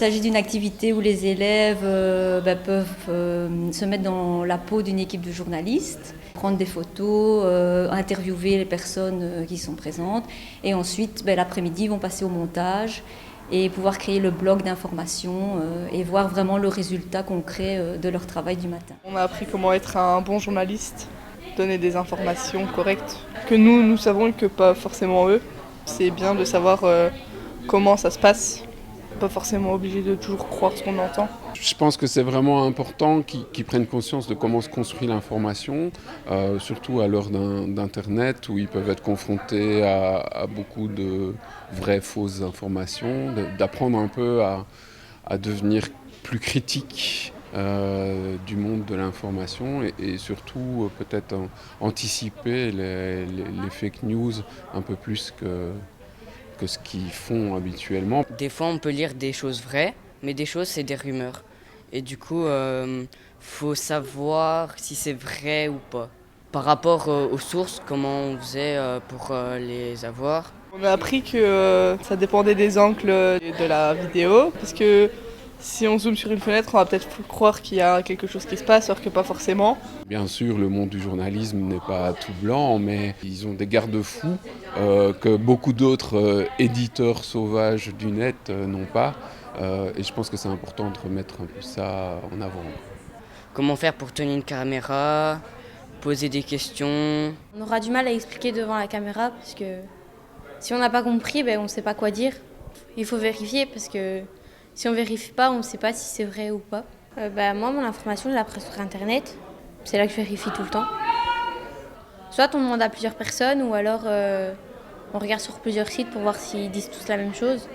s'agit d'une activité où les élèves peuvent se mettre dans la peau d'une équipe de journalistes, prendre des photos, interviewer les personnes qui sont présentes et ensuite l'après-midi ils vont passer au montage et pouvoir créer le bloc d'information et voir vraiment le résultat concret de leur travail du matin. On a appris comment être un bon journaliste, donner des informations correctes que nous savons et que pas forcément eux. C'est bien de savoir comment ça se passe, pas forcément obligé de toujours croire ce qu'on entend. Je pense que c'est vraiment important qu'ils prennent conscience de comment se construit l'information, surtout à l'heure d'Internet où ils peuvent être confrontés à beaucoup de vraies fausses informations, d'apprendre un peu à devenir plus critiques du monde de l'information et surtout peut-être anticiper les fake news un peu plus que ce qu'ils font habituellement. Des fois, on peut lire des choses vraies, mais des choses, c'est des rumeurs. Et du coup, faut savoir si c'est vrai ou pas. Par rapport aux sources, comment on faisait pour les avoir. On a appris que ça dépendait des angles de la vidéo, parce que si on zoome sur une fenêtre, on va peut-être croire qu'il y a quelque chose qui se passe, alors que pas forcément. Bien sûr, le monde du journalisme n'est pas tout blanc, mais ils ont des garde-fous que beaucoup d'autres éditeurs sauvages du net n'ont pas. Et je pense que c'est important de remettre un peu ça en avant. Comment faire pour tenir une caméra, poser des questions. On aura du mal à expliquer devant la caméra parce que si on n'a pas compris, on ne sait pas quoi dire. Il faut vérifier parce que si on ne vérifie pas, on ne sait pas si c'est vrai ou pas. Moi, mon information, je la prends sur Internet. C'est là que je vérifie tout le temps. Soit on demande à plusieurs personnes ou alors on regarde sur plusieurs sites pour voir s'ils disent tous la même chose.